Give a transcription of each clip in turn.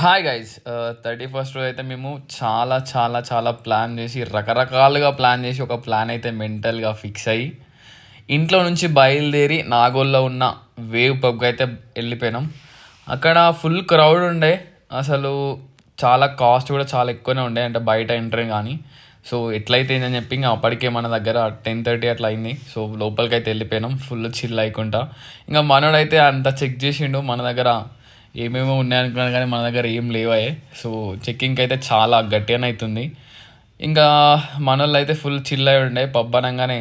Hi guys 31st రోజు అయితే మేము చాలా చాలా చాలా ప్లాన్ చేసి రకరకాలుగా ప్లాన్ చేసి ఒక ప్లాన్ అయితే మెంటల్గా ఫిక్స్ అయ్యి ఇంట్లో నుంచి బయలుదేరి నాగోల్లో ఉన్న వేవ్ పబ్కి అయితే వెళ్ళిపోయినాం. అక్కడ ఫుల్ క్రౌడ్ ఉండే, అసలు చాలా కాస్ట్ కూడా చాలా ఎక్కువనే ఉండే, అంటే బయట ఎంట్రీ కానీ. సో ఎట్లయితే ఏందని చెప్పి ఇంకా అప్పటికే మన దగ్గర 10:30 అట్లా అయింది. సో లోపలికి అయితే వెళ్ళిపోయినాం ఫుల్ చిల్ అయ్యకుండా. ఇంకా మనోడైతే అంత చెక్ చేసిండు మన దగ్గర ఏమేమో ఉన్నాయనుకున్నాను, కానీ మన దగ్గర ఏం లేవాయే. సో చెక్కింగ్కి అయితే చాలా గట్టిగానే అవుతుంది. ఇంకా మనోళ్ళు అయితే ఫుల్ చిల్ అయి ఉండే. పబ్ అనగానే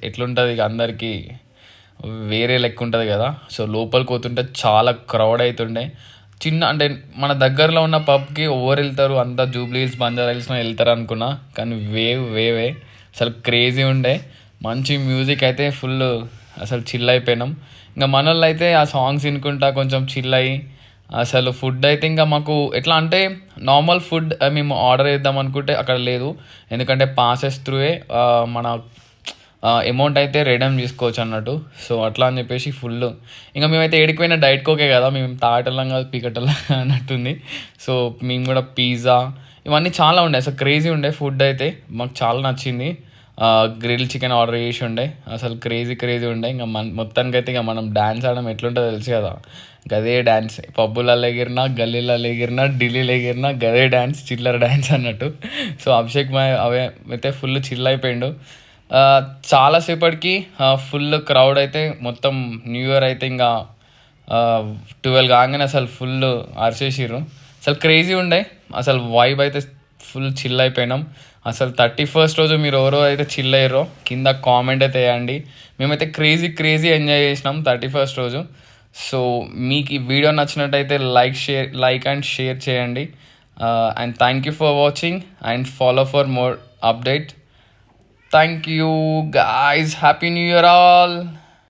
ఎట్లుంటుంది ఇక అందరికీ వేరే లెక్క ఉంటుంది కదా. సో లోపలికి పోతుంటే చాలా క్రౌడ్ అవుతుండే. చిన్న అంటే మన దగ్గరలో ఉన్న పబ్కి ఓవర్ వెళ్తారు, అంతా జూబ్లీ హిల్స్ బంజారా హిల్స్లో వెళ్తారు అనుకున్నా, కానీ వేవే అసలు క్రేజీ ఉండే. మంచి మ్యూజిక్ అయితే ఫుల్ అసలు చిల్ అయిపోయినాం. ఇంకా మనోళ్ళు అయితే ఆ సాంగ్స్ వినుకుంటా కొంచెం చిల్ అయ్యి, అసలు ఫుడ్ అయితే ఇంకా మాకు ఎట్లా అంటే నార్మల్ ఫుడ్ మేము ఆర్డర్ చేద్దాం అనుకుంటే అక్కడ లేదు, ఎందుకంటే పాసెస్ త్రూవే మన అమౌంట్ అయితే రిడమ్ చేసుకోవచ్చు అన్నట్టు. సో అట్లా అని చెప్పేసి ఫుల్ ఇంకా మేమైతే ఏడికిపోయినా డైట్ కోకే కదా, మేము తాగటల్లం కాదు పీకటల్లం అన్నట్టుంది. సో మేము కూడా పిజ్జా ఇవన్నీ చాలా ఉండే, అసలు క్రేజీ ఉండే. ఫుడ్ అయితే మాకు చాలా నచ్చింది. గ్రిల్ చికెన్ ఆర్డర్ చేసి ఉండే, అసలు క్రేజీ ఉండే. ఇంకా మొత్తానికి అయితే ఇక మనం డ్యాన్స్ ఆడడం ఎట్లుంటుందో తెలుసు కదా, గదే డ్యాన్స్. పబ్బులలో ఎగిరినా, గల్లీలలో ఎగిరినా, ఢిల్లీలో ఎగిరినా గదే డ్యాన్స్, చిల్లర డ్యాన్స్ అన్నట్టు. సో అభిషేక్ అవే అయితే ఫుల్ చిల్ అయిపోయిండు. చాలాసేపటికి ఫుల్ క్రౌడ్ అయితే మొత్తం న్యూ ఇయర్ అయితే ఇంకా 12 కాగానే అసలు ఫుల్ అరిచేసిర్రు. అసలు క్రేజీ ఉండే, అసలు వైబ్ అయితే ఫుల్ చిల్ అయిపోయినాం. అసలు 31st రోజు మీరు ఎవరో అయితే చిల్ అయ్యారో కింద కామెంట్ అయితే వేయండి. మేమైతే క్రేజీ ఎంజాయ్ చేసినాం 31st రోజు. సో మీకు ఈ వీడియో నచ్చినట్టయితే లైక్ అండ్ షేర్ చేయండి. And thank you for watching and follow for more update. Thank you guys. Happy New Year all.